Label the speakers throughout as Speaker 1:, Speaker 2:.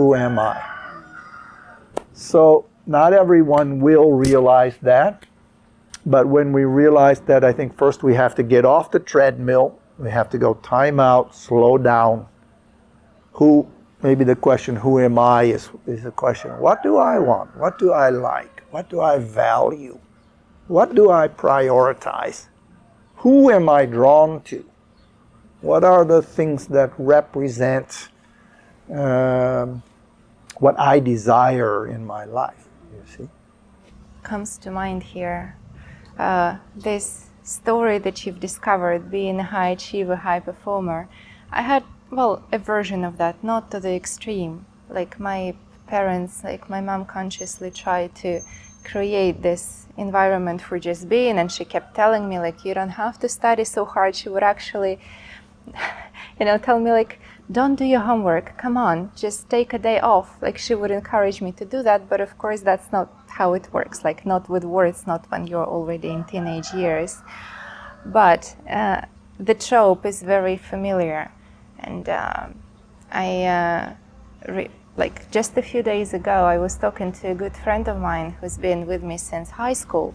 Speaker 1: Who am I? So not everyone will realize that. But when we realize that, I think first we have to get off the treadmill. We have to go time out, slow down. Maybe the question, who am I, is the question, what do I want? What do I like? What do I value? What do I prioritize? Who am I drawn to? What are the things that represent what I desire in my life, you see?
Speaker 2: Comes to mind here, this story that you've discovered, being a high achiever, high performer. I had, a version of that, not to the extreme. Like my parents, like my mom consciously tried to create this environment for just being, and she kept telling me, like, you don't have to study so hard. She would actually, tell me, like, don't do your homework, come on, just take a day off. Like, she would encourage me to do that, but of course that's not how it works, like not with words, not when you're already in teenage years. But the trope is very familiar. And just a few days ago, I was talking to a good friend of mine who's been with me since high school.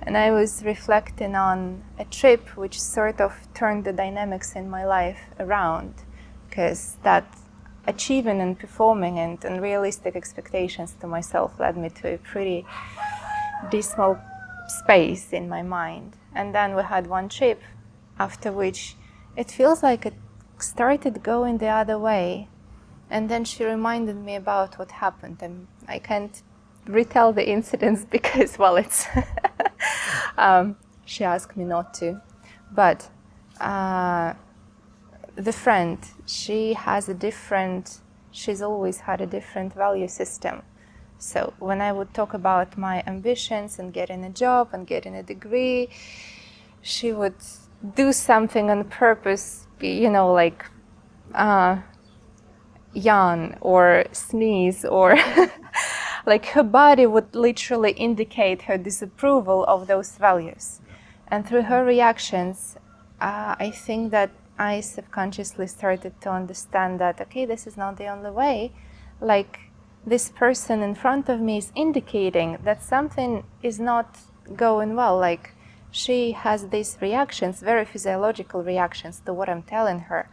Speaker 2: And I was reflecting on a trip which sort of turned the dynamics in my life around. Because that achieving and performing and unrealistic expectations to myself led me to a pretty dismal space in my mind. And then we had one trip, after which it feels like it started going the other way. And then she reminded me about what happened. And I can't retell the incidents because, it's... she asked me not to. But the friend, she's always had a different value system. So when I would talk about my ambitions and getting a job and getting a degree, she would do something on purpose, yawn or sneeze, or like her body would literally indicate her disapproval of those values. And through her reactions, I think that I subconsciously started to understand that, okay, this is not the only way. Like, this person in front of me is indicating that something is not going well. Like, she has these reactions, very physiological reactions to what I'm telling her.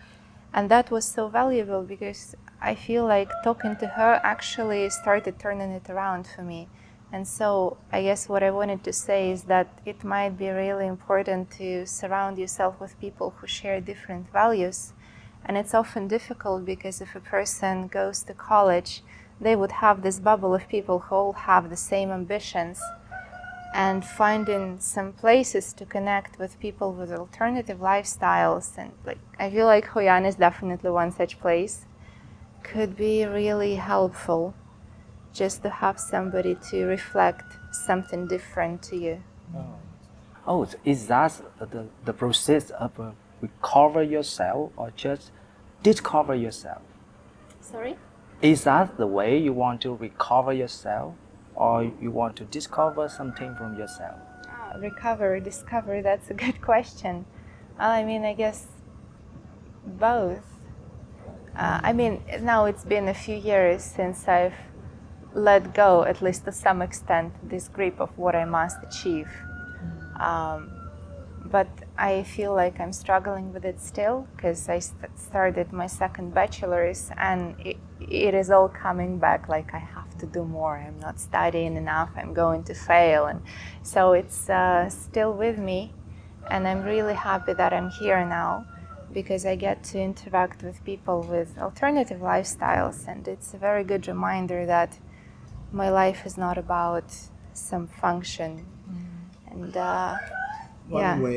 Speaker 2: And that was so valuable because I feel like talking to her actually started turning it around for me. And so I guess what I wanted to say is that it might be really important to surround yourself with people who share different values. And it's often difficult because if a person goes to college, they would have this bubble of people who all have the same ambitions. And finding some places to connect with people with alternative lifestyles, and I feel like Hoi An is definitely one such place, could be really helpful. Just to have somebody to reflect something different to you.
Speaker 3: Oh, is that the process of recover yourself or just discover yourself?
Speaker 2: Sorry?
Speaker 3: Is that the way you want to recover yourself, or you want to discover something from yourself?
Speaker 2: Recover, discover, that's a good question. I guess both. Now it's been a few years since I've let go, at least to some extent, this grip of what I must achieve. But I feel like I'm struggling with it still, because I started my second bachelor's, and it is all coming back, like I have to do more, I'm not studying enough, I'm going to fail. And so it's still with me, and I'm really happy that I'm here now, because I get to interact with people with alternative lifestyles, and it's a very good reminder that my life is not about some function. And
Speaker 1: One way